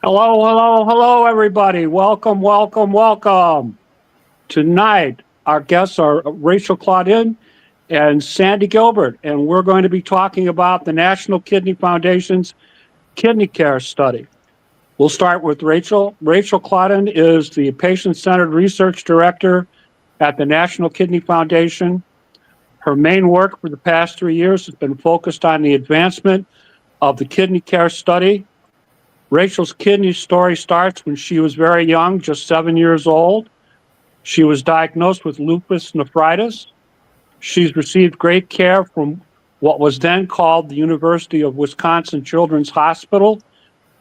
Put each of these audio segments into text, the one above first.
Hello, hello, hello, everybody. Welcome, welcome, welcome. Tonight, our guests are Rachel Claudin and Sandy Gilbert, and we're going to be talking about the National Kidney Foundation's KidneyCARE study. We'll start with Rachel. Rachel Claudin is the Patient-Centered Research Director at the National Kidney Foundation. Her main work for the past 3 years has been focused on the advancement of the KidneyCARE study. Rachel's kidney story starts when she was very young, just 7 years old. She was diagnosed with lupus nephritis. She's received great care from what was then called the University of Wisconsin Children's Hospital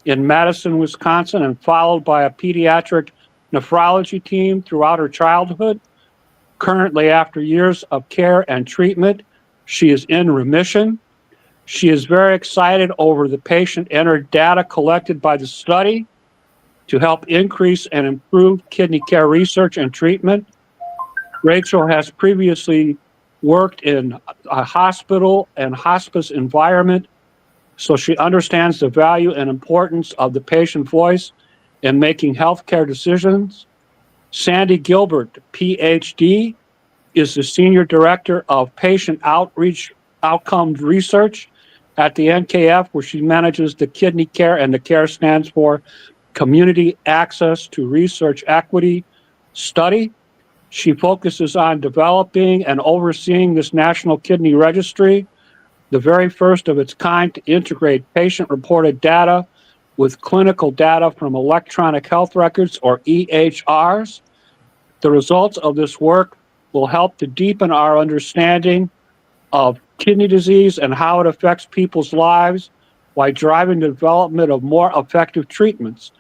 in Madison, Wisconsin, and followed by a pediatric nephrology team throughout her childhood. Currently, after years of care and treatment, she is in remission. She is very excited over the patient-centered data collected by the study to help increase and improve kidney care research and treatment. Rachel has previously worked in a hospital and hospice environment, so she understands the value and importance of the patient voice in making healthcare decisions. Sandy Gilbert, PhD, is the Senior Director of Patient Outcomes Research at the NKF, where she manages the KidneyCARE, and the CARE stands for Community Access to Research Equity study. She focuses on developing and overseeing this national kidney registry, the very first of its kind to integrate patient-reported data with clinical data from electronic health records, or EHRs. The results of this work will help to deepen our understanding of kidney disease and how it affects people's lives while driving the development of more effective treatments.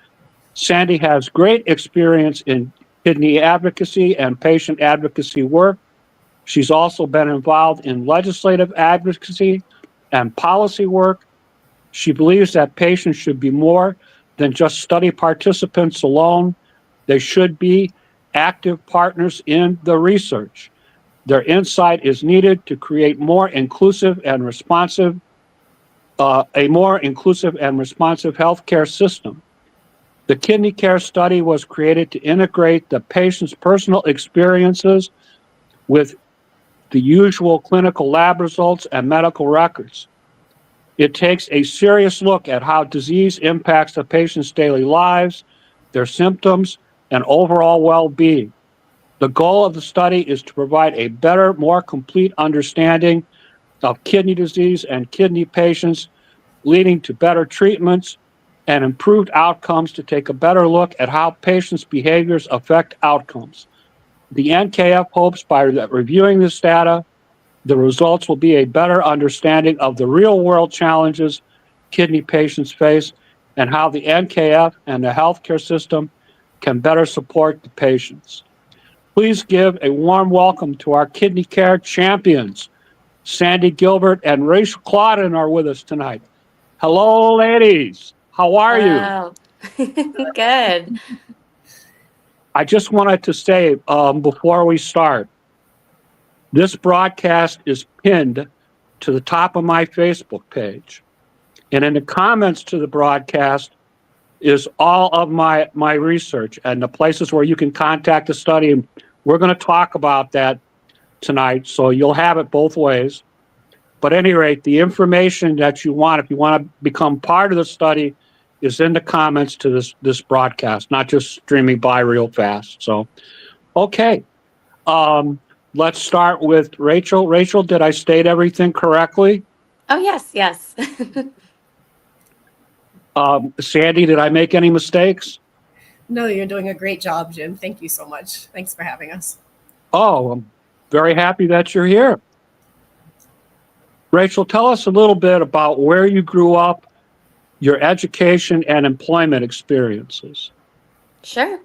Sandy has great experience in kidney advocacy and patient advocacy work. She's also been involved in legislative advocacy and policy work. She believes that patients should be more than just study participants alone. They should be active partners in the research. Their insight is needed to create a more inclusive and responsive healthcare system. The KidneyCARE study was created to integrate the patient's personal experiences with the usual clinical lab results and medical records. It takes a serious look at how disease impacts the patient's daily lives, their symptoms, and overall well-being. The goal of the study is to provide a better, more complete understanding of kidney disease and kidney patients, leading to better treatments and improved outcomes, to take a better look at how patients' behaviors affect outcomes. The NKF hopes by reviewing this data, the results will be a better understanding of the real-world challenges kidney patients face and how the NKF and the healthcare system can better support the patients. Please give a warm welcome to our KidneyCARE champions. Sandy Gilbert and Rachel Claudin are with us tonight. Hello, ladies. How are you? Good. I just wanted to say before we start, this broadcast is pinned to the top of my Facebook page. And in the comments to the broadcast is all of my research and the places where you can contact the study. And we're going to talk about that tonight, so you'll have it both ways. But at any rate, the information that you want, if you want to become part of the study, is in the comments to this broadcast, not just streaming by real fast. So, okay. Let's start with Rachel. Rachel, did I state everything correctly? Oh, yes. Sandy, did I make any mistakes? No, you're doing a great job, Jim. Thank you so much. Thanks for having us. Oh, I'm very happy that you're here. Rachel, tell us a little bit about where you grew up, your education and employment experiences. Sure.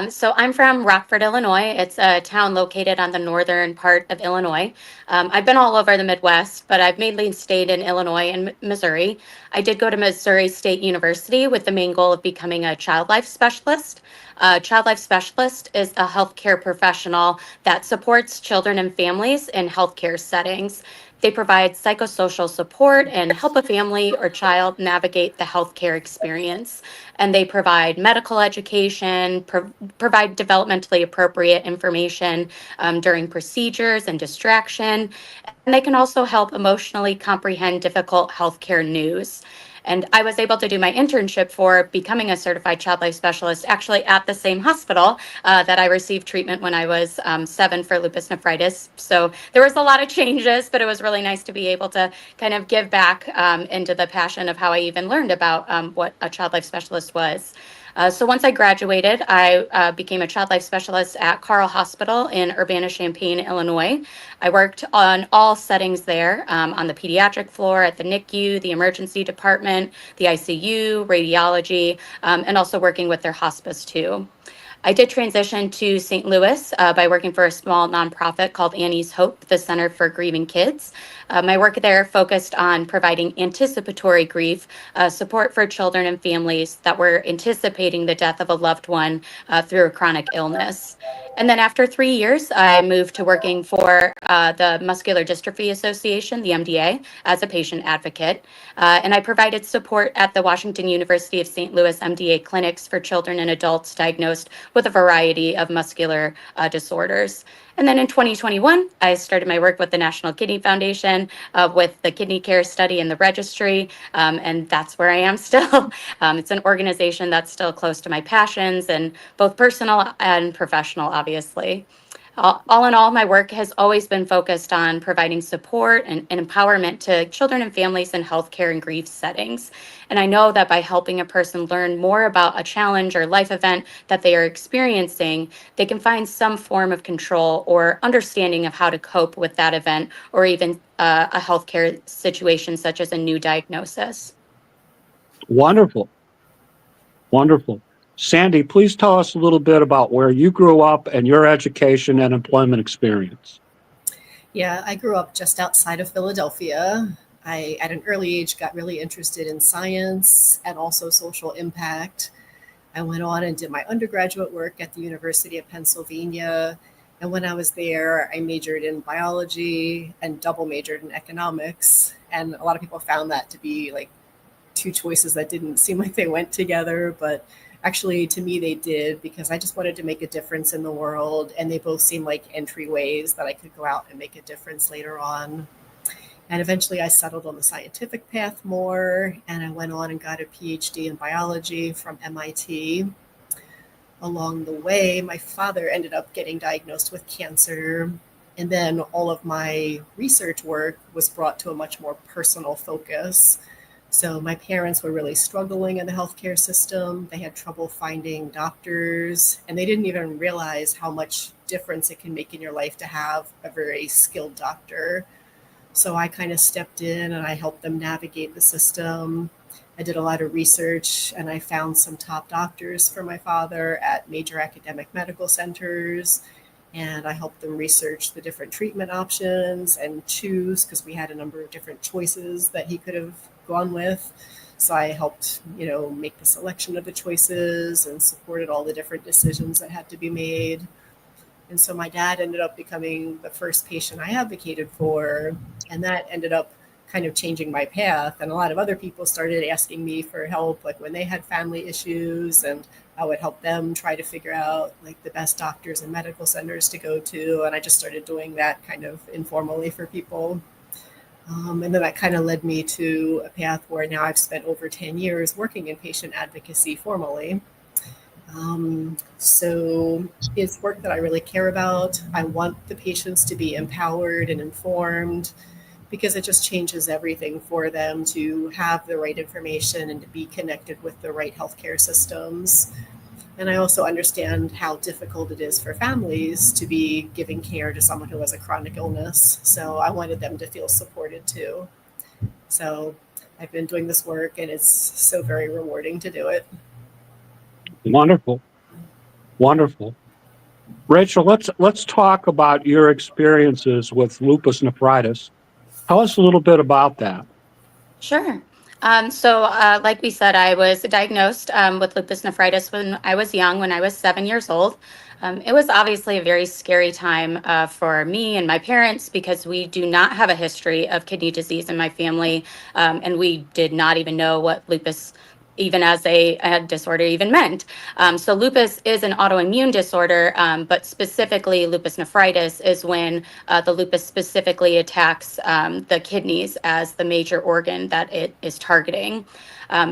So I'm from Rockford, Illinois. It's a town located on the northern part of Illinois. I've been all over the Midwest, but I've mainly stayed in Illinois and Missouri. I did go to Missouri State University with the main goal of becoming a child life specialist. A child life specialist is a healthcare professional that supports children and families in healthcare settings. They provide psychosocial support and help a family or child navigate the healthcare experience. And they provide medical education, provide developmentally appropriate information during procedures and distraction. And they can also help emotionally comprehend difficult healthcare news. And I was able to do my internship for becoming a certified child life specialist actually at the same hospital that I received treatment when I was 7 for lupus nephritis. So there was a lot of changes, but it was really nice to be able to kind of give back into the passion of how I even learned about what a child life specialist was. So once I graduated, I became a child life specialist at Carle Hospital in Urbana-Champaign, Illinois. I worked on all settings there, on the pediatric floor, at the NICU, the emergency department, the ICU, radiology, and also working with their hospice too. I did transition to St. Louis by working for a small nonprofit called Annie's Hope, the Center for Grieving Kids. My work there focused on providing anticipatory grief support for children and families that were anticipating the death of a loved one through a chronic illness. And then after 3 years, I moved to working for the Muscular Dystrophy Association, the MDA, as a patient advocate. And I provided support at the Washington University of St. Louis MDA clinics for children and adults diagnosed with a variety of muscular disorders. And then in 2021, I started my work with the National Kidney Foundation with the KidneyCARE study and the registry, and that's where I am still. It's an organization that's still close to my passions, and both personal and professional, obviously. All in all, my work has always been focused on providing support and empowerment to children and families in healthcare and grief settings. And I know that by helping a person learn more about a challenge or life event that they are experiencing, they can find some form of control or understanding of how to cope with that event or even a healthcare situation such as a new diagnosis. Wonderful. Wonderful. Sandy, please tell us a little bit about where you grew up and your education and employment experience. Yeah, I grew up just outside of Philadelphia. I, at an early age, got really interested in science and also social impact. I went on and did my undergraduate work at the University of Pennsylvania. And when I was there, I majored in biology and double majored in economics. And a lot of people found that to be like two choices that didn't seem like they went together, but actually to me they did, because I just wanted to make a difference in the world, and they both seemed like entryways that I could go out and make a difference later on. And eventually I settled on the scientific path more, and I went on and got a PhD in biology from MIT. Along the way, my father ended up getting diagnosed with cancer, and then all of my research work was brought to a much more personal focus. So my parents were really struggling in the healthcare system. They had trouble finding doctors, and they didn't even realize how much difference it can make in your life to have a very skilled doctor. So I kind of stepped in and I helped them navigate the system. I did a lot of research, and I found some top doctors for my father at major academic medical centers. And I helped them research the different treatment options and choose, because we had a number of different choices that he could have gone with. So I helped, make the selection of the choices and supported all the different decisions that had to be made. And so my dad ended up becoming the first patient I advocated for, and that ended up kind of changing my path. And a lot of other people started asking me for help, like when they had family issues, and I would help them try to figure out like the best doctors and medical centers to go to. And I just started doing that kind of informally for people. And then that kind of led me to a path where now I've spent over 10 years working in patient advocacy formally. So it's work that I really care about. I want the patients to be empowered and informed, because it just changes everything for them to have the right information and to be connected with the right healthcare systems. And I also understand how difficult it is for families to be giving care to someone who has a chronic illness. So I wanted them to feel supported too. So I've been doing this work, and it's so very rewarding to do it. Wonderful. Wonderful. Rachel, let's talk about your experiences with lupus nephritis. Tell us a little bit about that. Sure. Like we said, I was diagnosed with lupus nephritis when I was young, when I was 7 years old. It was obviously a very scary time for me and my parents because we do not have a history of kidney disease in my family, and we did not even know what lupus, even as a disorder, even meant. So lupus is an autoimmune disorder, but specifically lupus nephritis is when the lupus specifically attacks the kidneys as the major organ that it is targeting.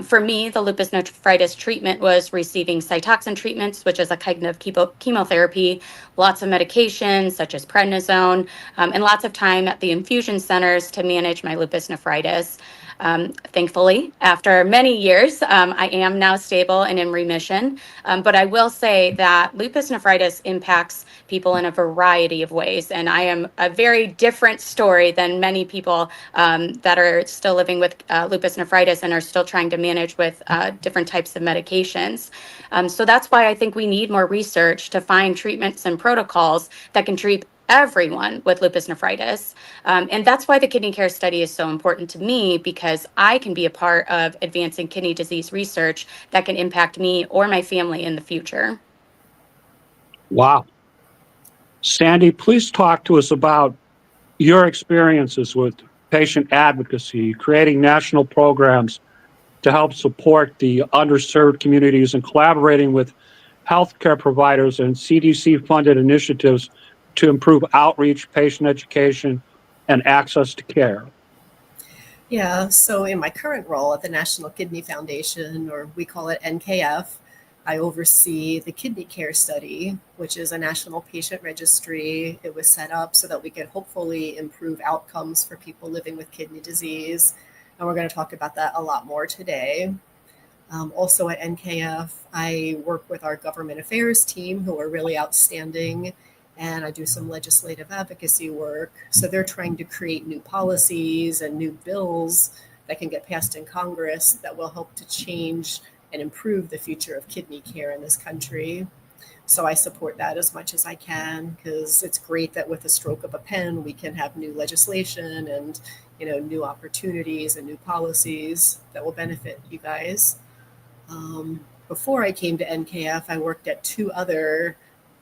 For me, the lupus nephritis treatment was receiving Cytoxin treatments, which is a kind of chemotherapy, lots of medications such as prednisone, and lots of time at the infusion centers to manage my lupus nephritis. Thankfully, after many years, I am now stable and in remission. But I will say that lupus nephritis impacts people in a variety of ways. And I am a very different story than many people that are still living with lupus nephritis and are still trying to manage with different types of medications. So that's why I think we need more research to find treatments and protocols that can treat everyone with lupus nephritis. And that's why the KidneyCARE study is so important to me, because I can be a part of advancing kidney disease research that can impact me or my family in the future. Wow. Sandy, please talk to us about your experiences with patient advocacy, creating national programs to help support the underserved communities, and collaborating with healthcare providers and CDC-funded initiatives to improve outreach, patient education, and access to care. Yeah, so in my current role at the National Kidney Foundation, or we call it NKF, I oversee the KidneyCARE study, which is a national patient registry. It was set up so that we could hopefully improve outcomes for people living with kidney disease. And we're going to talk about that a lot more today. Also at NKF, I work with our government affairs team, who are really outstanding, and I do some legislative advocacy work. So they're trying to create new policies and new bills that can get passed in Congress that will help to change and improve the future of kidney care in this country. So I support that as much as I can, because it's great that with a stroke of a pen we can have new legislation and new opportunities and new policies that will benefit you guys. Before I came to NKF, I worked at two other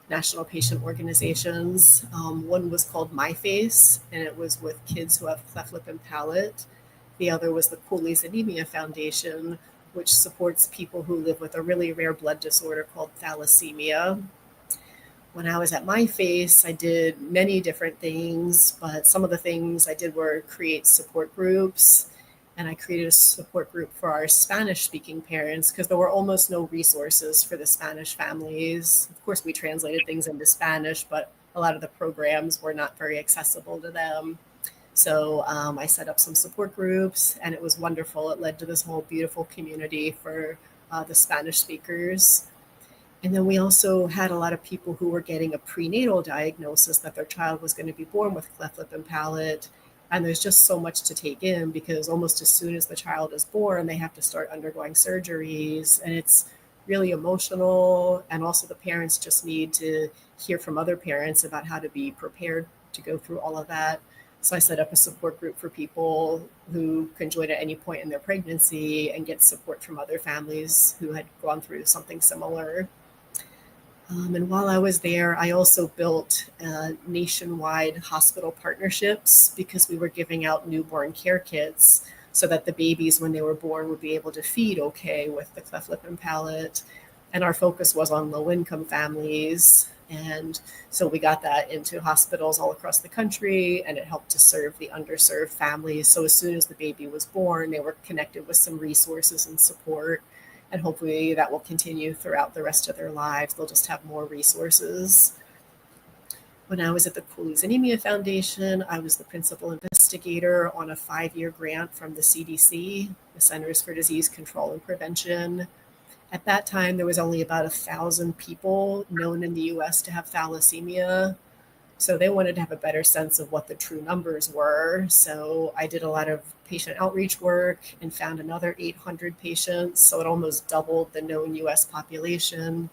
national patient organizations. One was called My Face, and it was with kids who have cleft lip and palate. The other was the Cooley's Anemia Foundation, which supports people who live with a really rare blood disorder called thalassemia. When I was at My Face, I did many different things, but some of the things I did were create support groups. And I created a support group for our Spanish-speaking parents because there were almost no resources for the Spanish families. Of course, we translated things into Spanish, but a lot of the programs were not very accessible to them. So I set up some support groups, and it was wonderful. It led to this whole beautiful community for the Spanish speakers. And then we also had a lot of people who were getting a prenatal diagnosis that their child was going to be born with cleft lip and palate. And there's just so much to take in, because almost as soon as the child is born, they have to start undergoing surgeries. And it's really emotional. And also the parents just need to hear from other parents about how to be prepared to go through all of that. So I set up a support group for people who can join at any point in their pregnancy and get support from other families who had gone through something similar. And while I was there, I also built nationwide hospital partnerships, because we were giving out newborn care kits so that the babies, when they were born, would be able to feed okay with the cleft lip and palate. And our focus was on low-income families. And so we got that into hospitals all across the country, and it helped to serve the underserved families. So as soon as the baby was born, they were connected with some resources and support. And hopefully that will continue throughout the rest of their lives. They'll just have more resources. When I was at the Cooley's Anemia Foundation, I was the principal investigator on a 5-year grant from the CDC, the Centers for Disease Control and Prevention. At that time, there was only about 1,000 people known in the US to have thalassemia. So they wanted to have a better sense of what the true numbers were. So I did a lot of patient outreach work and found another 800 patients. So it almost doubled the known US population.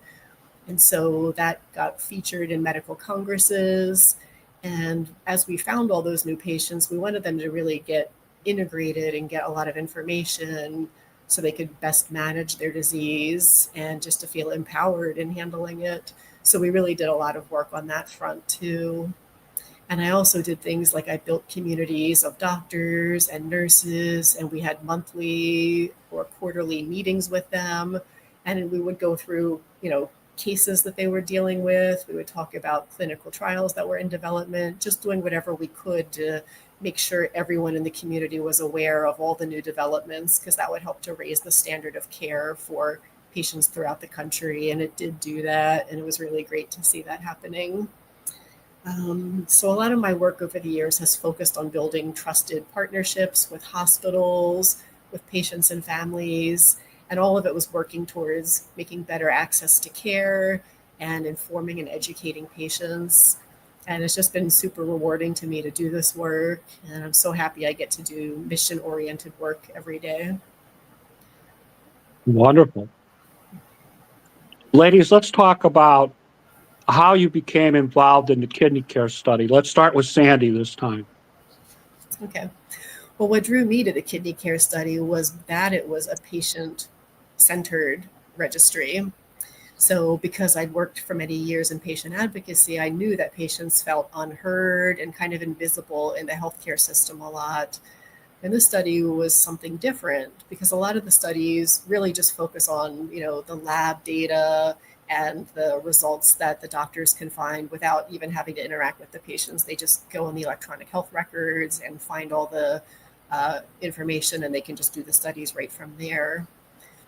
And so that got featured in medical congresses. And as we found all those new patients, we wanted them to really get integrated and get a lot of information so they could best manage their disease and just to feel empowered in handling it. So we really did a lot of work on that front too. And I also did things like I built communities of doctors and nurses, and we had monthly or quarterly meetings with them. And we would go through, cases that they were dealing with. We would talk about clinical trials that were in development, just doing whatever we could to make sure everyone in the community was aware of all the new developments, because that would help to raise the standard of care for patients throughout the country. And it did do that. And it was really great to see that happening. So a lot of my work over the years has focused on building trusted partnerships with hospitals, with patients and families, and all of it was working towards making better access to care and informing and educating patients. And it's just been super rewarding to me to do this work. And I'm so happy I get to do mission-oriented work every day. Wonderful. Ladies, let's talk about how you became involved in the KidneyCARE study. Let's start with Sandy this time. Okay. Well, what drew me to the KidneyCARE study was that it was a patient-centered registry. So because I'd worked for many years in patient advocacy, I knew that patients felt unheard and kind of invisible in the healthcare system a lot. And this study was something different because a lot of the studies really just focus on, the lab data and the results that the doctors can find without even having to interact with the patients. They just go on the electronic health records and find all the information, and they can just do the studies right from there.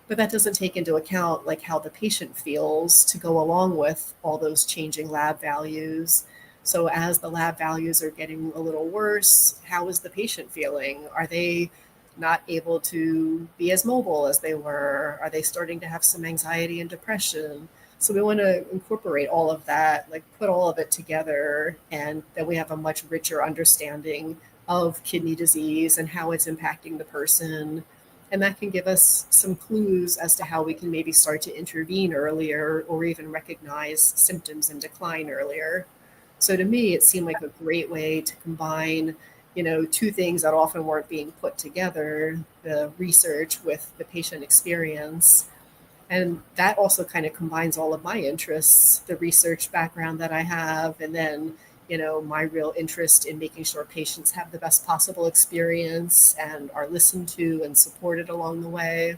But that doesn't take into account like how the patient feels to go along with all those changing lab values. So as the lab values are getting a little worse, how is the patient feeling? Are they not able to be as mobile as they were? Are they starting to have some anxiety and depression? So we want to incorporate all of that, like put all of it together, and then we have a much richer understanding of kidney disease and how it's impacting the person. And that can give us some clues as to how we can maybe start to intervene earlier or even recognize symptoms and decline earlier. So to me, it seemed like a great way to combine, two things that often weren't being put together, the research with the patient experience. And that also kind of combines all of my interests, the research background that I have, and then, my real interest in making sure patients have the best possible experience and are listened to and supported along the way.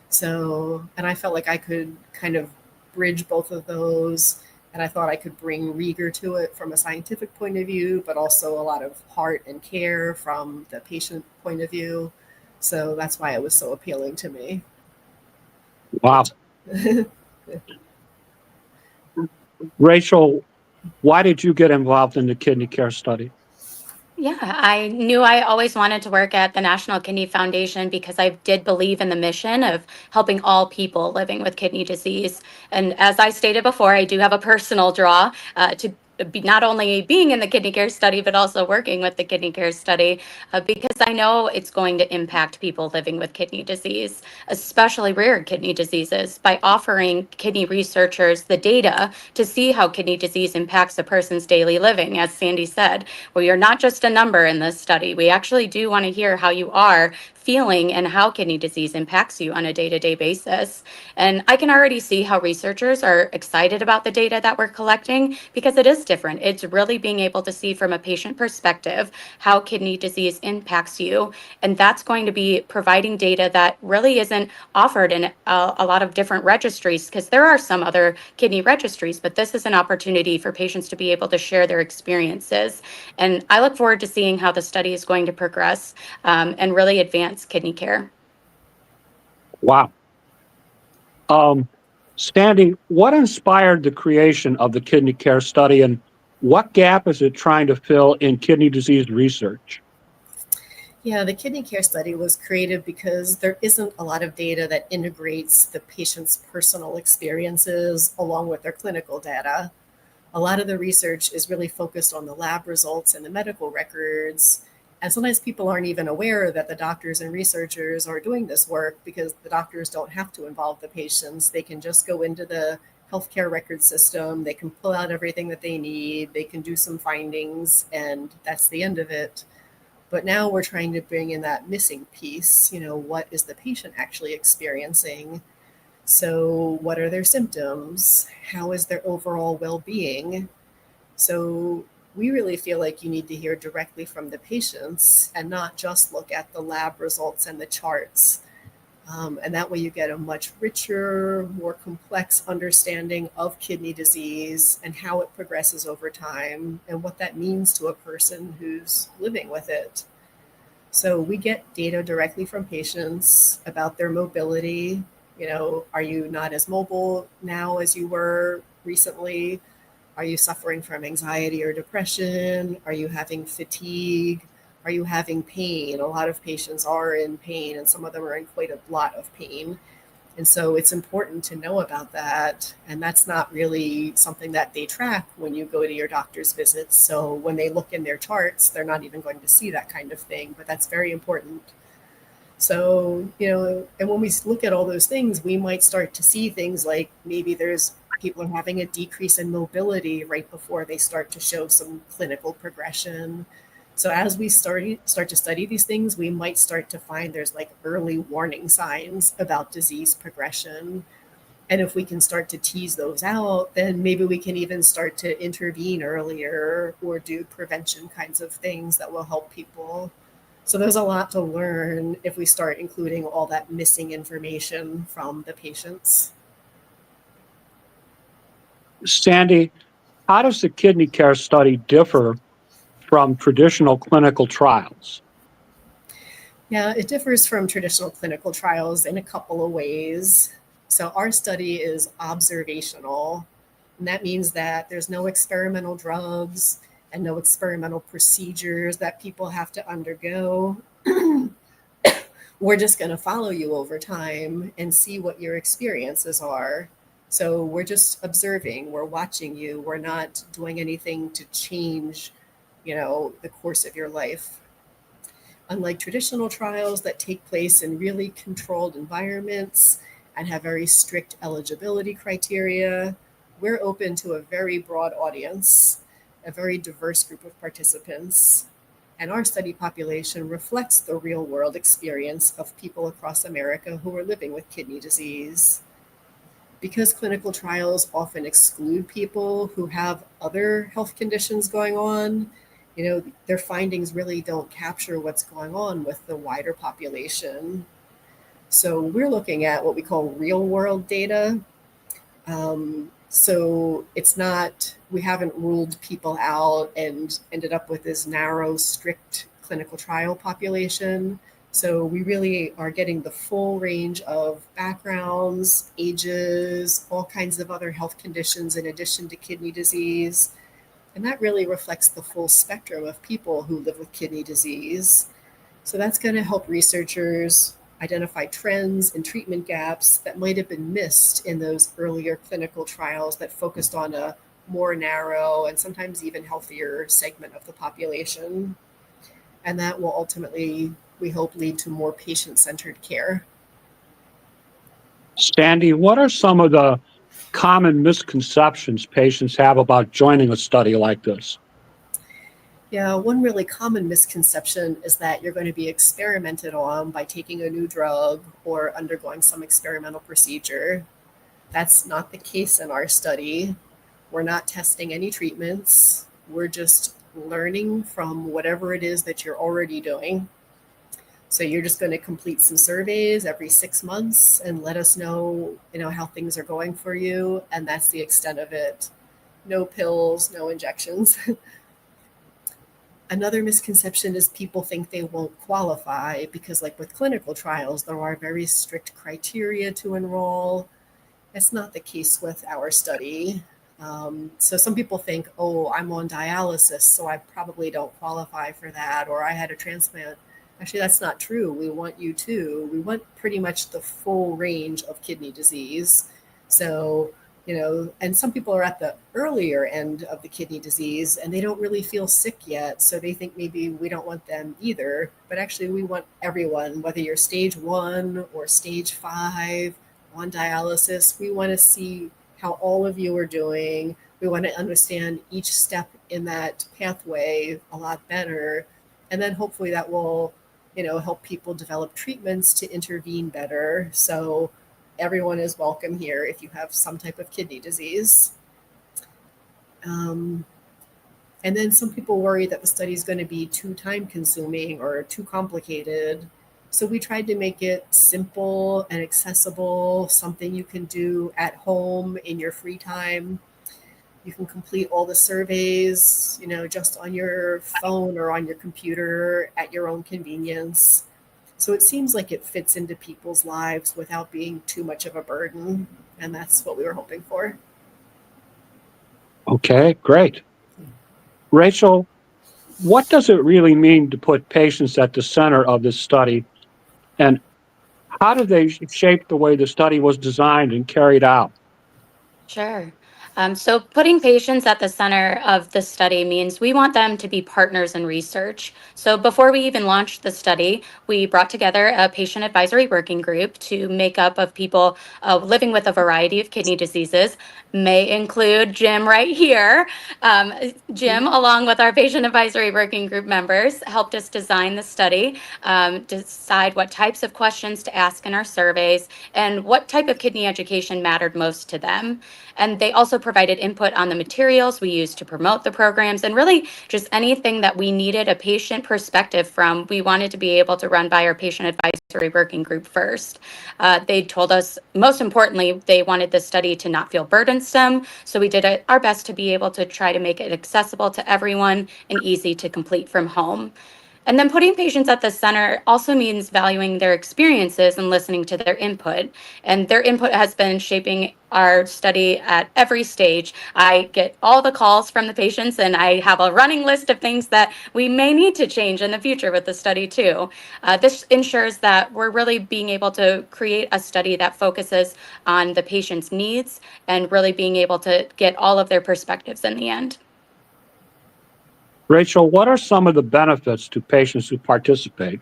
So, and I felt like I could kind of bridge both of those. And I thought I could bring rigor to it from a scientific point of view, but also a lot of heart and care from the patient point of view. So that's why it was so appealing to me. Wow. Rachel, why did you get involved in the KidneyCARE study? Yeah, I knew I always wanted to work at the National Kidney Foundation because I did believe in the mission of helping all people living with kidney disease. And as I stated before, I do have a personal draw to be not only being in the KidneyCARE study, but also working with the KidneyCARE study because I know it's going to impact people living with kidney disease, especially rare kidney diseases, by offering kidney researchers the data to see how kidney disease impacts a person's daily living. As Sandy said, we are not just a number in this study. We actually do want to hear how you are feeling and how kidney disease impacts you on a day-to-day basis. And I can already see how researchers are excited about the data that we're collecting because it is different. It's really being able to see from a patient perspective how kidney disease impacts you. And that's going to be providing data that really isn't offered in a lot of different registries, because there are some other kidney registries, but this is an opportunity for patients to be able to share their experiences. And I look forward to seeing how the study is going to progress and really advance kidney care. Wow. Sandy, what inspired the creation of the KidneyCARE study, and what gap is it trying to fill in kidney disease research? Yeah, the KidneyCARE study was created because there isn't a lot of data that integrates the patient's personal experiences along with their clinical data. A lot of the research is really focused on the lab results and the medical records. And sometimes people aren't even aware that the doctors and researchers are doing this work because the doctors don't have to involve the patients. They can just go into the healthcare record system, they can pull out everything that they need, they can do some findings, and that's the end of it. But now we're trying to bring in that missing piece. What is the patient actually experiencing? So, what are their symptoms? How is their overall well being? So, we really feel like you need to hear directly from the patients and not just look at the lab results and the charts. And that way, you get a much richer, more complex understanding of kidney disease and how it progresses over time and what that means to a person who's living with it. So we get data directly from patients about their mobility. Are you not as mobile now as you were recently? Are you suffering from anxiety or depression? Are you having fatigue? Are you having pain? A lot of patients are in pain, and some of them are in quite a lot of pain. And so it's important to know about that. And that's not really something that they track when you go to your doctor's visits. So when they look in their charts, they're not even going to see that kind of thing, but that's very important. So, and when we look at all those things, we might start to see things like maybe there's people are having a decrease in mobility right before they start to show some clinical progression. So as we start to study these things, we might start to find there's like early warning signs about disease progression. And if we can start to tease those out, then maybe we can even start to intervene earlier or do prevention kinds of things that will help people. So there's a lot to learn if we start including all that missing information from the patients. Sandy, how does the KidneyCARE study differ from traditional clinical trials? Yeah, it differs from traditional clinical trials in a couple of ways. So our study is observational, and that means that there's no experimental drugs and no experimental procedures that people have to undergo. We're just going to follow you over time and see what your experiences are. So we're just observing, we're watching you, we're not doing anything to change, the course of your life. Unlike traditional trials that take place in really controlled environments and have very strict eligibility criteria, we're open to a very broad audience, a very diverse group of participants. And our study population reflects the real world experience of people across America who are living with kidney disease. Because clinical trials often exclude people who have other health conditions going on, their findings really don't capture what's going on with the wider population. So we're looking at what we call real world data. So it's not, we haven't ruled people out and ended up with this narrow, strict clinical trial population. So we really are getting the full range of backgrounds, ages, all kinds of other health conditions in addition to kidney disease. And that really reflects the full spectrum of people who live with kidney disease. So that's going to help researchers identify trends and treatment gaps that might have been missed in those earlier clinical trials that focused on a more narrow and sometimes even healthier segment of the population. And that will ultimately, we hope, lead to more patient-centered care. Sandy, what are some of the common misconceptions patients have about joining a study like this? Yeah, one really common misconception is that you're going to be experimented on by taking a new drug or undergoing some experimental procedure. That's not the case in our study. We're not testing any treatments. We're just learning from whatever it is that you're already doing. So you're just going to complete some surveys every 6 months and let us know, how things are going for you. And that's the extent of it. No pills, no injections. Another misconception is people think they won't qualify because, like with clinical trials, there are very strict criteria to enroll. That's not the case with our study. So some people think, oh, I'm on dialysis, so I probably don't qualify for that, or I had a transplant. Actually, that's not true. We want you to. We want pretty much the full range of kidney disease. So, and some people are at the earlier end of the kidney disease and they don't really feel sick yet. So they think maybe we don't want them either. But actually, we want everyone, whether you're stage 1 or stage 5 on dialysis. We want to see how all of you are doing. We want to understand each step in that pathway a lot better. And then hopefully that will, help people develop treatments to intervene better. So everyone is welcome here if you have some type of kidney disease. And then some people worry that the study is going to be too time consuming or too complicated. So we tried to make it simple and accessible, something you can do at home in your free time. You can complete all the surveys, just on your phone or on your computer at your own convenience. So it seems like it fits into people's lives without being too much of a burden. And that's what we were hoping for. Okay, great. Rachel, what does it really mean to put patients at the center of this study? And how did they shape the way the study was designed and carried out? Sure. So putting patients at the center of the study means we want them to be partners in research. So before we even launched the study, we brought together a patient advisory working group to make up of people living with a variety of kidney diseases, may include Jim right here. Jim, along with our patient advisory working group members, helped us design the study, decide what types of questions to ask in our surveys, and what type of kidney education mattered most to them. And they also provided input on the materials we used to promote the programs and really just anything that we needed a patient perspective from. We wanted to be able to run by our patient advisory working group first. They told us, most importantly, they wanted the study to not feel burdensome. So we did our best to be able to try to make it accessible to everyone and easy to complete from home. And then putting patients at the center also means valuing their experiences and listening to their input. And their input has been shaping our study at every stage. I get all the calls from the patients, and I have a running list of things that we may need to change in the future with the study too. This ensures that we're really being able to create a study that focuses on the patient's needs and really being able to get all of their perspectives in the end. Rachel, what are some of the benefits to patients who participate?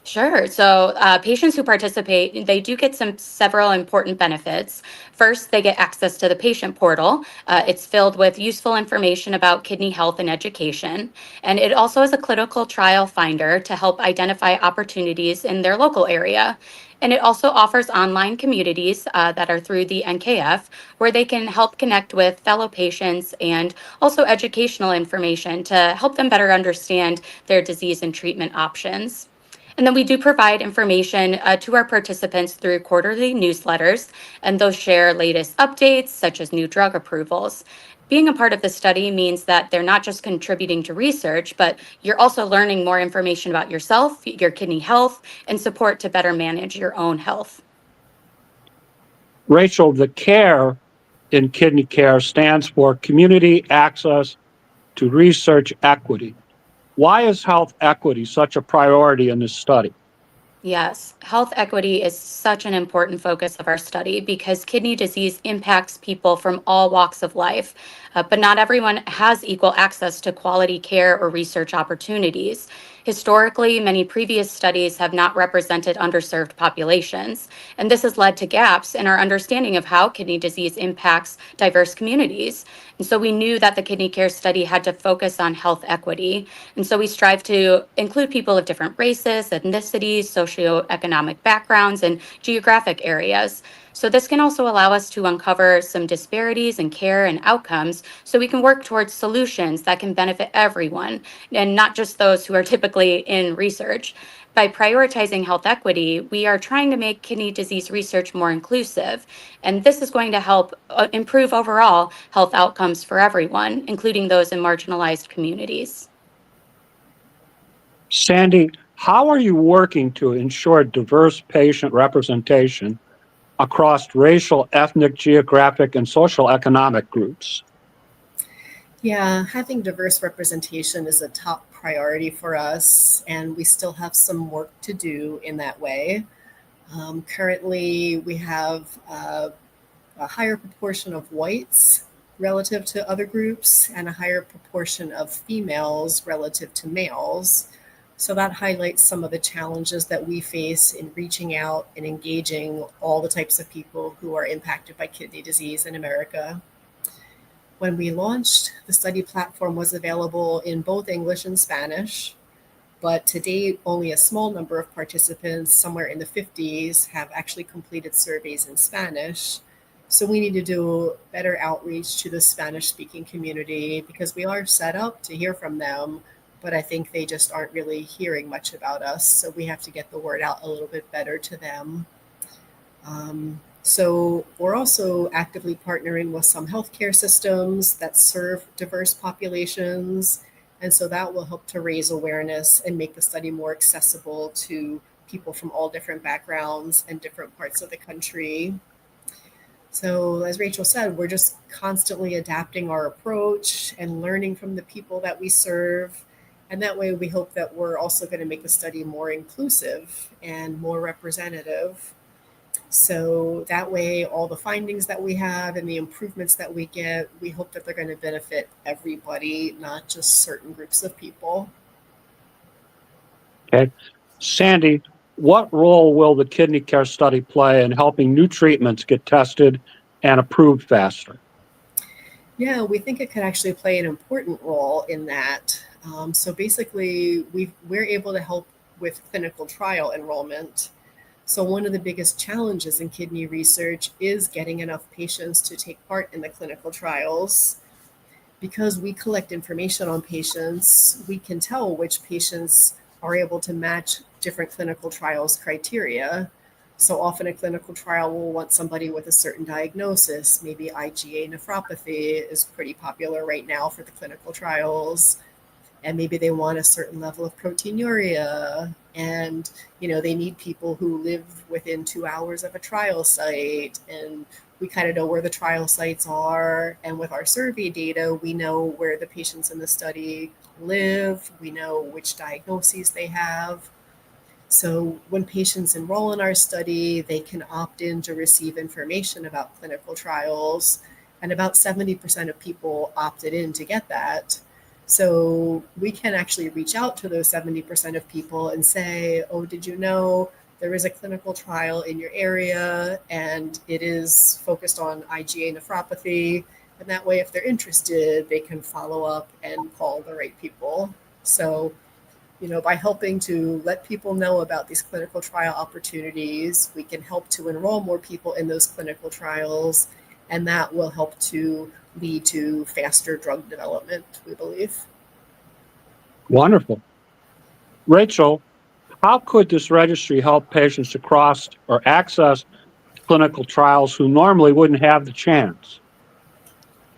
Sure. So patients who participate, they do get several important benefits. First, they get access to the patient portal. It's filled with useful information about kidney health and education. And it also is a clinical trial finder to help identify opportunities in their local area. And it also offers online communities that are through the NKF, where they can help connect with fellow patients and also educational information to help them better understand their disease and treatment options. And then we do provide information to our participants through quarterly newsletters, and those share latest updates such as new drug approvals. Being a part of the study means that they're not just contributing to research, but you're also learning more information about yourself, your kidney health, and support to better manage your own health. Rachel, the CARE in KidneyCARE stands for Community Access to Research Equity. Why is health equity such a priority in this study? Yes, health equity is such an important focus of our study because kidney disease impacts people from all walks of life, but not everyone has equal access to quality care or research opportunities. Historically, many previous studies have not represented underserved populations, and this has led to gaps in our understanding of how kidney disease impacts diverse communities. And so we knew that the KidneyCARE study had to focus on health equity. And so we strive to include people of different races, ethnicities, socioeconomic backgrounds, and geographic areas. So this can also allow us to uncover some disparities in care and outcomes so we can work towards solutions that can benefit everyone and not just those who are typically in research. By prioritizing health equity, we are trying to make kidney disease research more inclusive. And this is going to help improve overall health outcomes for everyone, including those in marginalized communities. Sandy, how are you working to ensure diverse patient representation across racial, ethnic, geographic, and social economic groups? Yeah, having diverse representation is a top priority for us, and we still have some work to do in that way. Currently, we have a higher proportion of whites relative to other groups and a higher proportion of females relative to males. So that highlights some of the challenges that we face in reaching out and engaging all the types of people who are impacted by kidney disease in America. When we launched, the study platform was available in both English and Spanish. But to date, only a small number of participants, somewhere in the 50s, have actually completed surveys in Spanish. So we need to do better outreach to the Spanish-speaking community because we are set up to hear from them, but I think they just aren't really hearing much about us. So we have to get the word out a little bit better to them. So we're also actively partnering with some healthcare systems that serve diverse populations. And so that will help to raise awareness and make the study more accessible to people from all different backgrounds and different parts of the country. So as Rachel said, we're just constantly adapting our approach and learning from the people that we serve. And that way we hope that we're also going to make the study more inclusive and more representative. So that way, all the findings that we have and the improvements that we get, we hope that they're going to benefit everybody, not just certain groups of people. Okay. Sandy, what role will the KidneyCARE study play in helping new treatments get tested and approved faster? Yeah, we think it could actually play an important role in that. So basically, we're able to help with clinical trial enrollment. So one of the biggest challenges in kidney research is getting enough patients to take part in the clinical trials. Because we collect information on patients, we can tell which patients are able to match different clinical trials criteria. So often a clinical trial will want somebody with a certain diagnosis. Maybe IgA nephropathy is pretty popular right now for the clinical trials. And maybe they want a certain level of proteinuria, and they need people who live within 2 hours of a trial site, and we kind of know where the trial sites are. And with our survey data, we know where the patients in the study live, we know which diagnoses they have. So when patients enroll in our study, they can opt in to receive information about clinical trials, and about 70% of people opted in to get that. So we can actually reach out to those 70% of people and say, oh, did you know there is a clinical trial in your area and it is focused on IgA nephropathy? And that way, if they're interested, they can follow up and call the right people. So, by helping to let people know about these clinical trial opportunities, we can help to enroll more people in those clinical trials, and that will help to lead to faster drug development, we believe. Wonderful. Rachel, how could this registry help patients across or access clinical trials who normally wouldn't have the chance?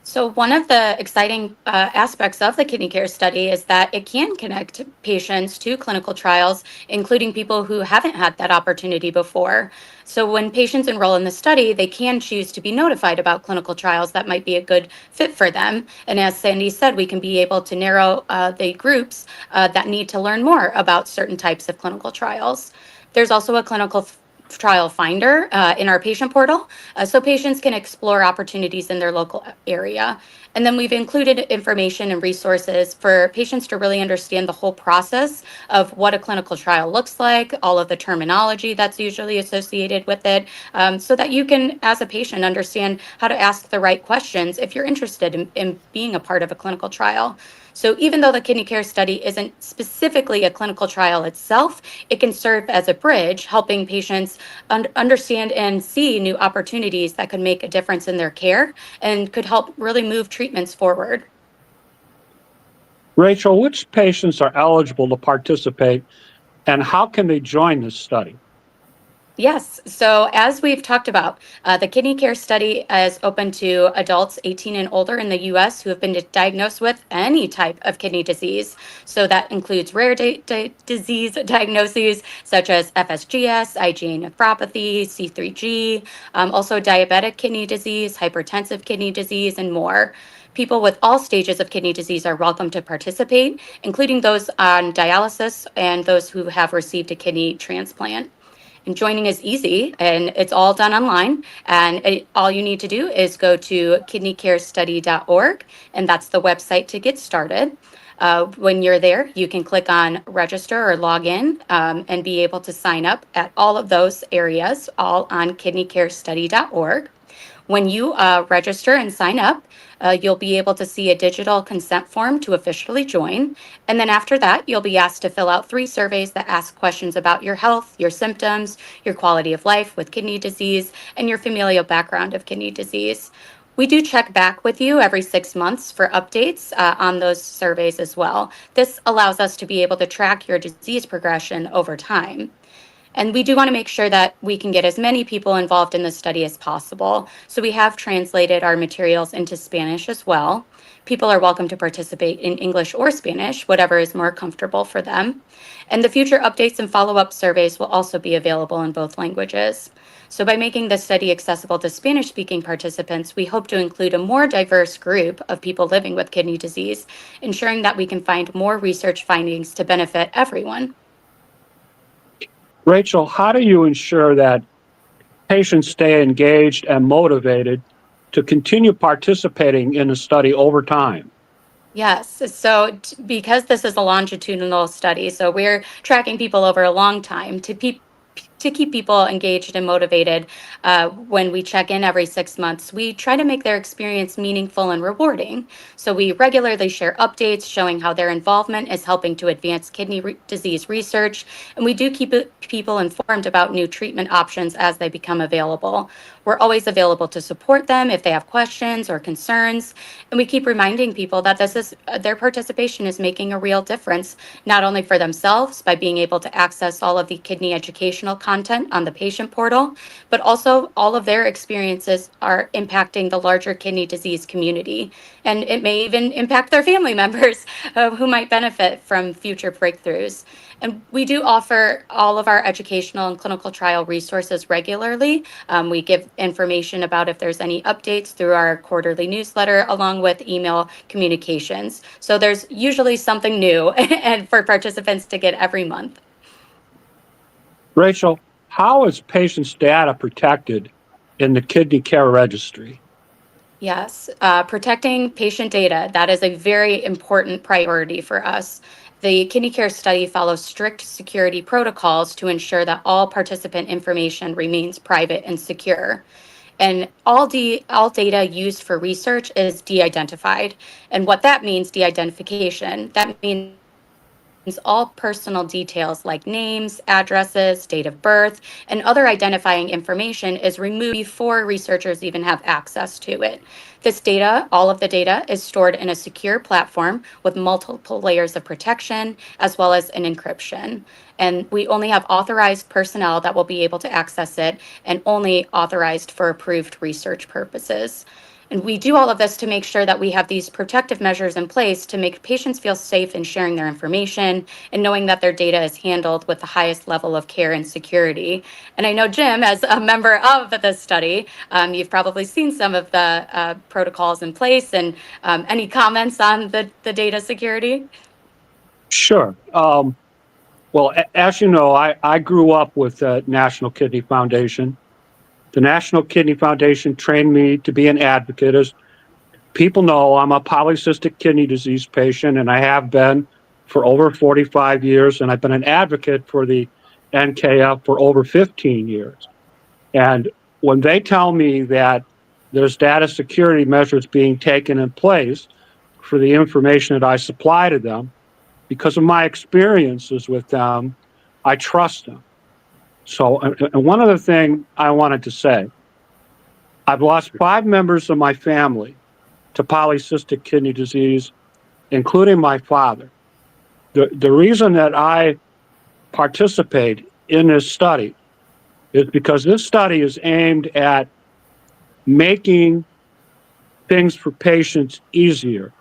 So one of the exciting aspects of the KidneyCARE study is that it can connect patients to clinical trials, including people who haven't had that opportunity before. So when patients enroll in the study, they can choose to be notified about clinical trials that might be a good fit for them. And as Sandy said, we can be able to narrow the groups that need to learn more about certain types of clinical trials. There's also a clinical trial finder in our patient portal, so patients can explore opportunities in their local area. And then we've included information and resources for patients to really understand the whole process of what a clinical trial looks like, all of the terminology that's usually associated with it, so that you can, as a patient, understand how to ask the right questions if you're interested in being a part of a clinical trial. So even though the KidneyCARE study isn't specifically a clinical trial itself, it can serve as a bridge, helping patients understand and see new opportunities that could make a difference in their care and could help really move treatments forward. Rachel, which patients are eligible to participate and how can they join this study? Yes. So as we've talked about, the KidneyCARE study is open to adults 18 and older in the U.S. who have been diagnosed with any type of kidney disease. So that includes rare disease diagnoses such as FSGS, IgA nephropathy, C3G, also diabetic kidney disease, hypertensive kidney disease, and more. People with all stages of kidney disease are welcome to participate, including those on dialysis and those who have received a kidney transplant. And joining is easy, and it's all done online. And all you need to do is go to kidneycarestudy.org, and that's the website to get started. When you're there, you can click on register or log in and be able to sign up at all of those areas, all on kidneycarestudy.org. When you register and sign up, you'll be able to see a digital consent form to officially join. And then after that, you'll be asked to fill out 3 surveys that ask questions about your health, your symptoms, your quality of life with kidney disease, and your familial background of kidney disease. We do check back with you every 6 months for updates on those surveys as well. This allows us to be able to track your disease progression over time. And we do want to make sure that we can get as many people involved in the study as possible. So we have translated our materials into Spanish as well. People are welcome to participate in English or Spanish, whatever is more comfortable for them. And the future updates and follow-up surveys will also be available in both languages. So by making this study accessible to Spanish-speaking participants, we hope to include a more diverse group of people living with kidney disease, ensuring that we can find more research findings to benefit everyone. Rachel, how do you ensure that patients stay engaged and motivated to continue participating in the study over time? Yes, so because this is a longitudinal study, so we're tracking people over a long time to keep people engaged and motivated. When we check in every 6 months, we try to make their experience meaningful and rewarding. So we regularly share updates showing how their involvement is helping to advance kidney disease research, and we do keep people informed about new treatment options as they become available. We're always available to support them if they have questions or concerns, and we keep reminding people that their participation is making a real difference, not only for themselves by being able to access all of the kidney educational content on the patient portal, but also all of their experiences are impacting the larger kidney disease community. And it may even impact their family members who might benefit from future breakthroughs. And we do offer all of our educational and clinical trial resources regularly. We give information about if there's any updates through our quarterly newsletter, along with email communications. So there's usually something new and for participants to get every month. Rachel, how is patients' data protected in the KidneyCARE registry? Yes, protecting patient data, that is a very important priority for us. The KidneyCARE study follows strict security protocols to ensure that all participant information remains private and secure. And all data used for research is de-identified. And what that means, de-identification, that means all personal details like names, addresses, date of birth, and other identifying information is removed before researchers even have access to it. This data, all of the data, is stored in a secure platform with multiple layers of protection, as well as an encryption. And we only have authorized personnel that will be able to access it, and only authorized for approved research purposes. And we do all of this to make sure that we have these protective measures in place to make patients feel safe in sharing their information and knowing that their data is handled with the highest level of care and security. And I know, Jim, as a member of this study, you've probably seen some of the protocols in place, and any comments on the data security? Sure. Well, as you know, I grew up with the National Kidney Foundation. The National Kidney Foundation trained me to be an advocate. As people know, I'm a polycystic kidney disease patient, and I have been for over 45 years, and I've been an advocate for the NKF for over 15 years. And when they tell me that there's data security measures being taken in place for the information that I supply to them, because of my experiences with them, I trust them. So, and one other thing I wanted to say, I've lost 5 members of my family to polycystic kidney disease, including my father. The reason that I participate in this study is because this study is aimed at making things for patients easier,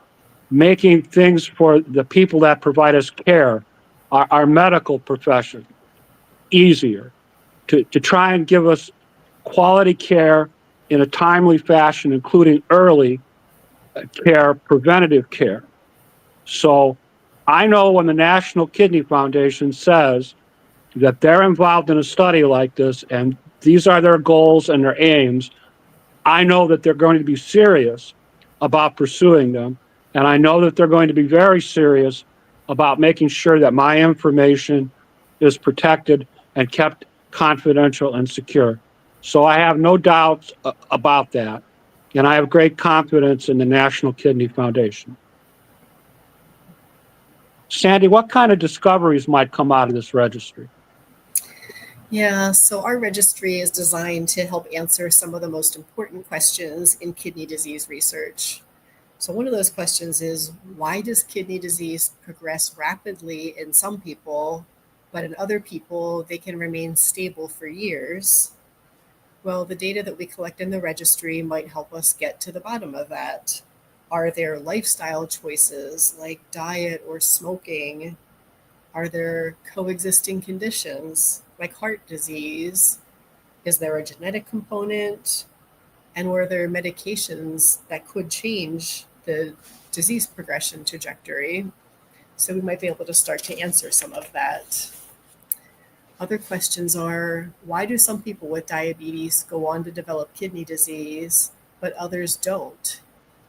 making things for the people that provide us care, our medical profession, easier, to try and give us quality care in a timely fashion, including early care, preventative care. So I know when the National Kidney Foundation says that they're involved in a study like this, and these are their goals and their aims, I know that they're going to be serious about pursuing them. And I know that they're going to be very serious about making sure that my information is protected and kept confidential and secure. So I have no doubts about that. And I have great confidence in the National Kidney Foundation. Sandy, what kind of discoveries might come out of this registry? Yeah, so our registry is designed to help answer some of the most important questions in kidney disease research. So one of those questions is, why does kidney disease progress rapidly in some people, but in other people, they can remain stable for years? Well, the data that we collect in the registry might help us get to the bottom of that. Are there lifestyle choices like diet or smoking? Are there coexisting conditions like heart disease? Is there a genetic component? And were there medications that could change the disease progression trajectory? So we might be able to start to answer some of that. Other questions are, why do some people with diabetes go on to develop kidney disease, but others don't?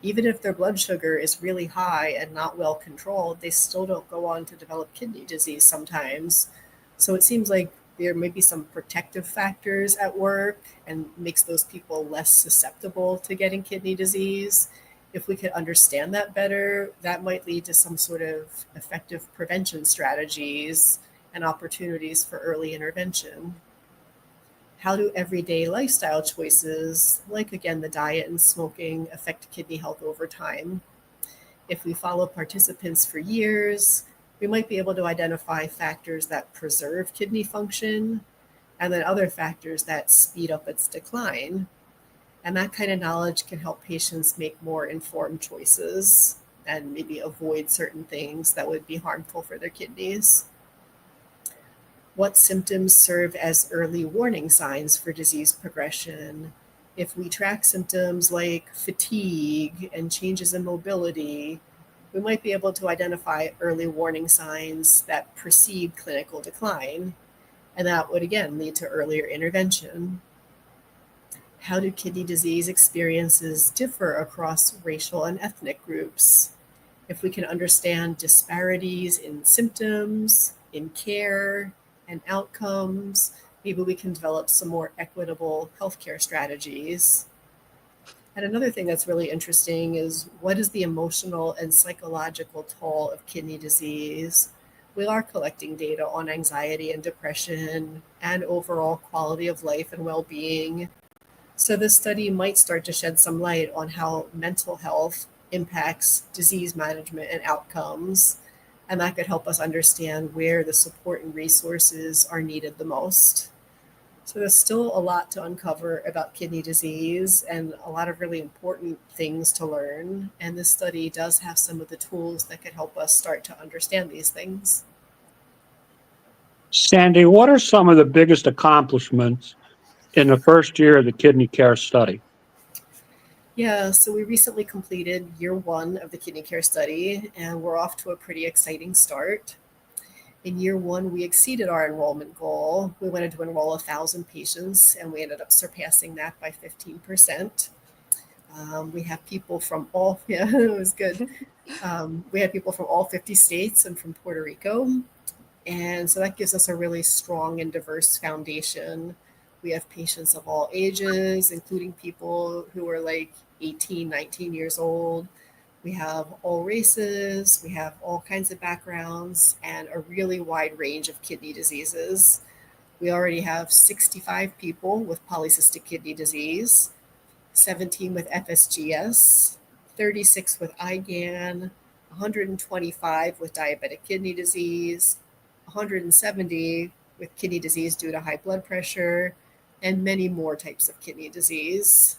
Even if their blood sugar is really high and not well controlled, they still don't go on to develop kidney disease sometimes. So it seems like there may be some protective factors at work and makes those people less susceptible to getting kidney disease. If we could understand that better, that might lead to some sort of effective prevention strategies and opportunities for early intervention. How do everyday lifestyle choices, like again the diet and smoking, affect kidney health over time? If we follow participants for years, we might be able to identify factors that preserve kidney function and then other factors that speed up its decline. And that kind of knowledge can help patients make more informed choices and maybe avoid certain things that would be harmful for their kidneys. What symptoms serve as early warning signs for disease progression? If we track symptoms like fatigue and changes in mobility, we might be able to identify early warning signs that precede clinical decline, and that would again lead to earlier intervention. How do kidney disease experiences differ across racial and ethnic groups? If we can understand disparities in symptoms, in care, and outcomes, maybe we can develop some more equitable healthcare strategies. And another thing that's really interesting is, what is the emotional and psychological toll of kidney disease? We are collecting data on anxiety and depression and overall quality of life and well-being. So this study might start to shed some light on how mental health impacts disease management and outcomes. And that could help us understand where the support and resources are needed the most. So there's still a lot to uncover about kidney disease and a lot of really important things to learn. And this study does have some of the tools that could help us start to understand these things. Sandy, what are some of the biggest accomplishments in the first year of the KidneyCARE study? Yeah, so we recently completed year 1 of the KidneyCARE study, and we're off to a pretty exciting start. In year 1, we exceeded our enrollment goal. We wanted to enroll 1,000 patients, and we ended up surpassing that by 15%. We have people from all, yeah, it was good. We had people from all 50 states and from Puerto Rico. And so that gives us a really strong and diverse foundation. We have patients of all ages, including people who are like 18, 19 years old. We have all races, we have all kinds of backgrounds, and a really wide range of kidney diseases. We already have 65 people with polycystic kidney disease, 17 with FSGS, 36 with IgAN, 125 with diabetic kidney disease, 170 with kidney disease due to high blood pressure, and many more types of kidney disease.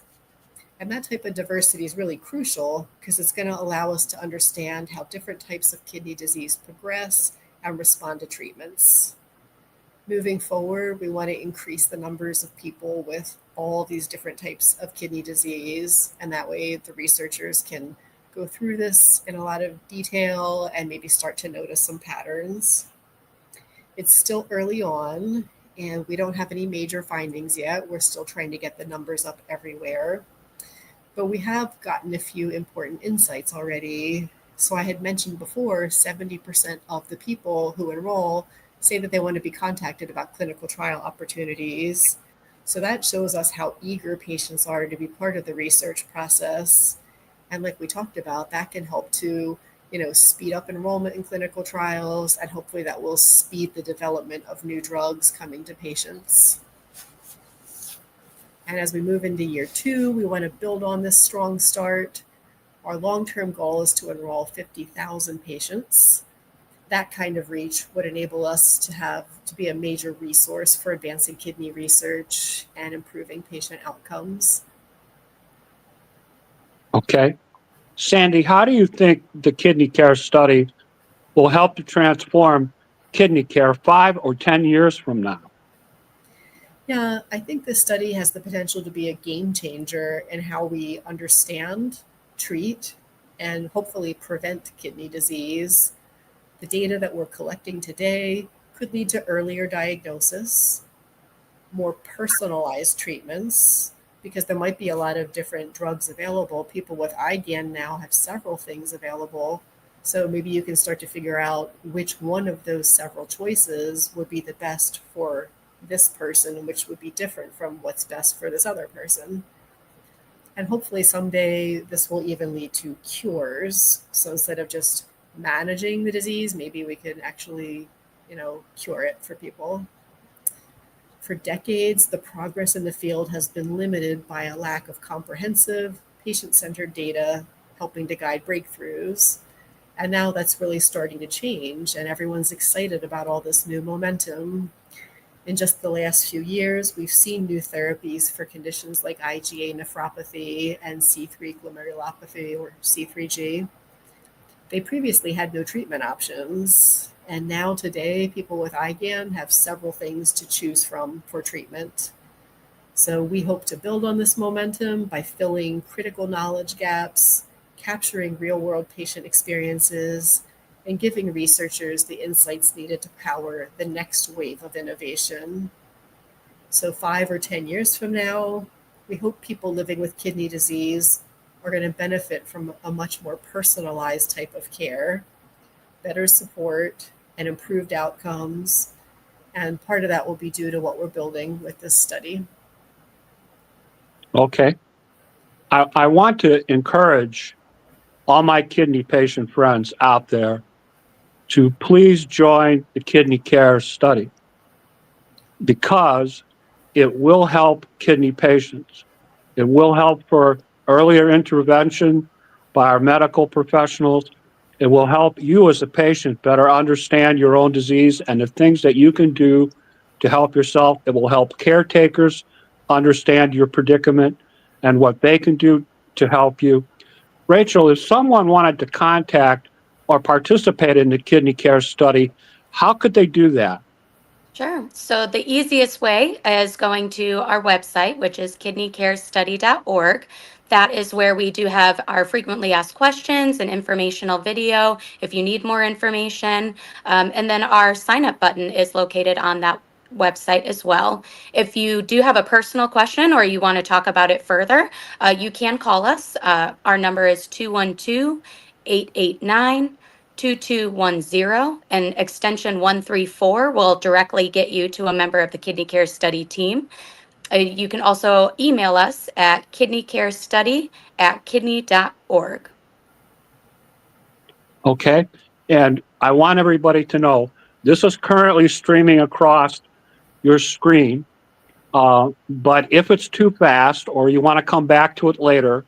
And that type of diversity is really crucial because it's going to allow us to understand how different types of kidney disease progress and respond to treatments. Moving forward, we want to increase the numbers of people with all these different types of kidney disease, and that way the researchers can go through this in a lot of detail and maybe start to notice some patterns. It's still early on, and we don't have any major findings yet. We're still trying to get the numbers up everywhere. But we have gotten a few important insights already. So I had mentioned before, 70% of the people who enroll say that they want to be contacted about clinical trial opportunities. So that shows us how eager patients are to be part of the research process. And like we talked about, that can help to, speed up enrollment in clinical trials, and hopefully that will speed the development of new drugs coming to patients. And as we move into year 2, we want to build on this strong start. Our long-term goal is to enroll 50,000 patients. That kind of reach would enable us to be a major resource for advancing kidney research and improving patient outcomes. Okay. Sandy, how do you think the KidneyCARE study will help to transform kidney care 5 or 10 years from now? Yeah, I think this study has the potential to be a game changer in how we understand, treat, and hopefully prevent kidney disease. The data that we're collecting today could lead to earlier diagnosis, more personalized treatments, because there might be a lot of different drugs available. People with IgAN now have several things available. So maybe you can start to figure out which one of those several choices would be the best for this person, which would be different from what's best for this other person. And hopefully someday this will even lead to cures. So instead of just managing the disease, maybe we can actually, cure it for people. For decades, the progress in the field has been limited by a lack of comprehensive, patient-centered data helping to guide breakthroughs. And now that's really starting to change, and everyone's excited about all this new momentum. In just the last few years, we've seen new therapies for conditions like IgA nephropathy and C3 glomerulopathy, or C3G. They previously had no treatment options. And now today, people with IgAN have several things to choose from for treatment. So we hope to build on this momentum by filling critical knowledge gaps, capturing real-world patient experiences, and giving researchers the insights needed to power the next wave of innovation. So 5 or 10 years from now, we hope people living with kidney disease are going to benefit from a much more personalized type of care, better support, and improved outcomes. And part of that will be due to what we're building with this study. Okay. I want to encourage all my kidney patient friends out there to please join the KidneyCARE study, because it will help kidney patients. It will help for earlier intervention by our medical professionals. It will help you as a patient better understand your own disease and the things that you can do to help yourself. It will help caretakers understand your predicament and what they can do to help you. Rachel, if someone wanted to contact or participate in the KidneyCARE study, how could they do that? Sure. So the easiest way is going to our website, which is kidneycarestudy.org. That is where we do have our frequently asked questions and informational video if you need more information. And then our sign up button is located on that website as well. If you do have a personal question or you want to talk about it further, you can call us. Our number is 212-889-2210, and extension 134 will directly get you to a member of the KidneyCARE study team. You can also email us at kidneycarestudy@kidney.org. Okay. And I want everybody to know this is currently streaming across your screen. But if it's too fast or you want to come back to it later,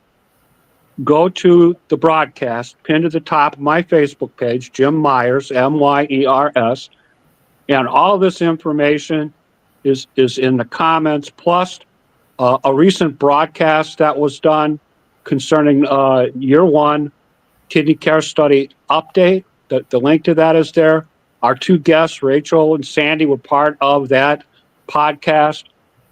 go to the broadcast, pinned to the top of my Facebook page, Jim Myers, Myers, and all this information is in the comments, plus a recent broadcast that was done concerning year 1 KidneyCARE study update. The link to that is there. Our 2 guests, Rachel and Sandy, were part of that podcast.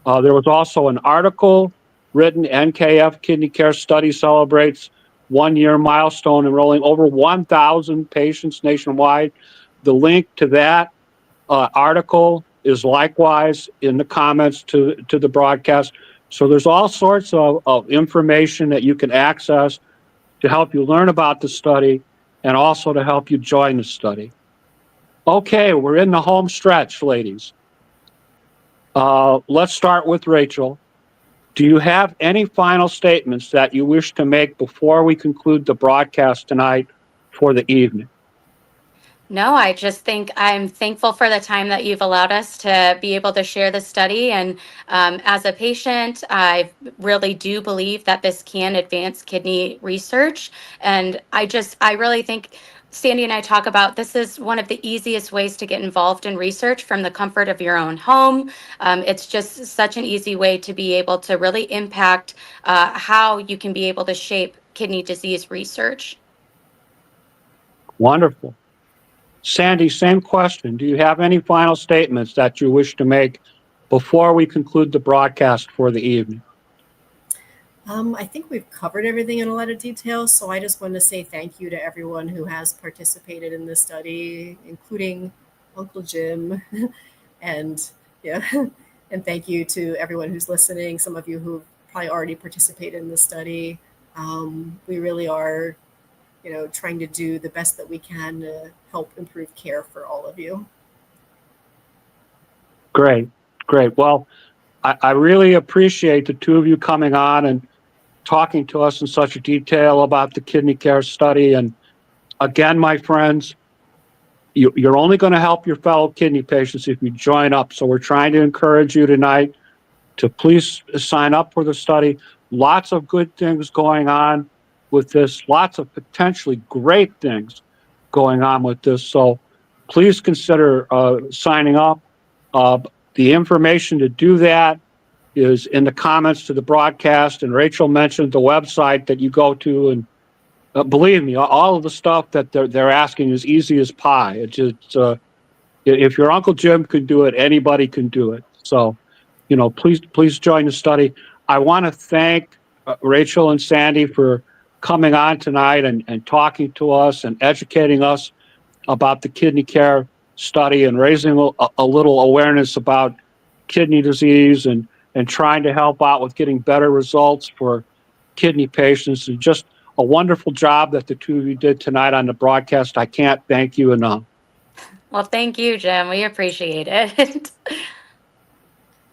There was also an article written. NKF KidneyCARE study celebrates 1-year milestone, enrolling over 1,000 patients nationwide. The link to that article is likewise in the comments to the broadcast. So there's all sorts of information that you can access to help you learn about the study and also to help you join the study. Okay, we're in the home stretch, ladies. Let's start with Rachel. Do you have any final statements that you wish to make before we conclude the broadcast tonight for the evening? No, I just think I'm thankful for the time that you've allowed us to be able to share this study. And as a patient, I really do believe that this can advance kidney research. And I really think Sandy and I talk about this is one of the easiest ways to get involved in research from the comfort of your own home. It's just such an easy way to be able to really impact how you can be able to shape kidney disease research. Wonderful. Sandy, same question. Do you have any final statements that you wish to make before we conclude the broadcast for the evening? I think we've covered everything in a lot of detail, so I just want to say thank you to everyone who has participated in this study, including Uncle Jim, and yeah, and thank you to everyone who's listening. Some of you who probably already participated in this study. We really are, trying to do the best that we can to help improve care for all of you. Great, great. Well, I really appreciate the two of you coming on and talking to us in such detail about the KidneyCARE study. And again, my friends, you're only going to help your fellow kidney patients if you join up. So we're trying to encourage you tonight to please sign up for the study. Lots of good things going on with this, lots of potentially great things going on with this. So please consider signing up. The information to do that is in the comments to the broadcast, and Rachel mentioned the website that you go to, and believe me, all of the stuff that they're asking is easy as pie. It's just, if your Uncle Jim could do it, anybody can do it. So, please join the study. I want to thank Rachel and Sandy for coming on tonight and talking to us and educating us about the KidneyCARE study and raising a little awareness about kidney disease and trying to help out with getting better results for kidney patients. And just a wonderful job that the two of you did tonight on the broadcast. I can't thank you enough. Well, thank you, Jim. We appreciate it.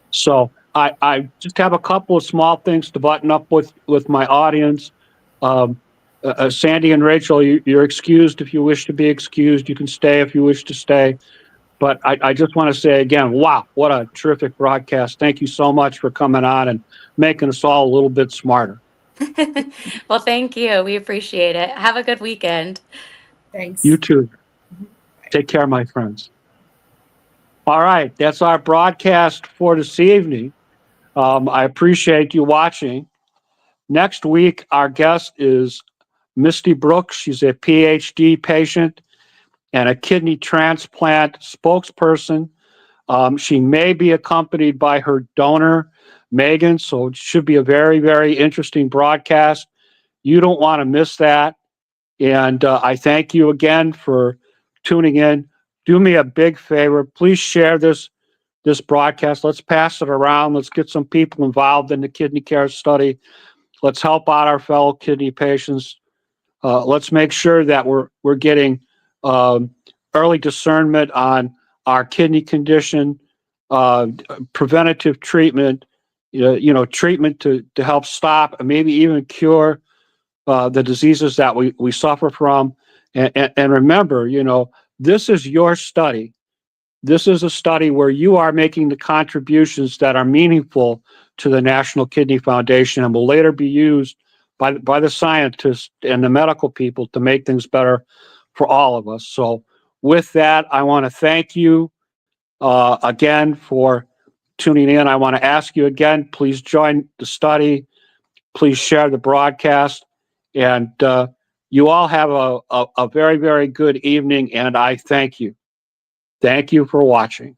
So I just have a couple of small things to button up with my audience. Sandy and Rachel, you're excused if you wish to be excused. You can stay if you wish to stay. But I just want to say again, wow, what a terrific broadcast. Thank you so much for coming on and making us all a little bit smarter. Well, thank you. We appreciate it. Have a good weekend. Thanks. You too. Take care, my friends. All right, that's our broadcast for this evening. I appreciate you watching. Next week, our guest is Misty Brooks. She's a PhD patient and a kidney transplant spokesperson. She may be accompanied by her donor, Megan, so it should be a very, very interesting broadcast. You don't want to miss that. And I thank you again for tuning in. Do me a big favor. Please share this broadcast. Let's pass it around. Let's get some people involved in the KidneyCARE study. Let's help out our fellow kidney patients. Let's make sure that we're getting early discernment on our kidney condition, preventative treatment, treatment to help stop and maybe even cure the diseases that we suffer from. And remember, this is your study. This is a study where you are making the contributions that are meaningful to the National Kidney Foundation and will later be used by the scientists and the medical people to make things better for all of us. So with that, I want to thank you again for tuning in. I want to ask you again, please join the study. Please share the broadcast. And you all have a very, very good evening, and I thank you. Thank you for watching.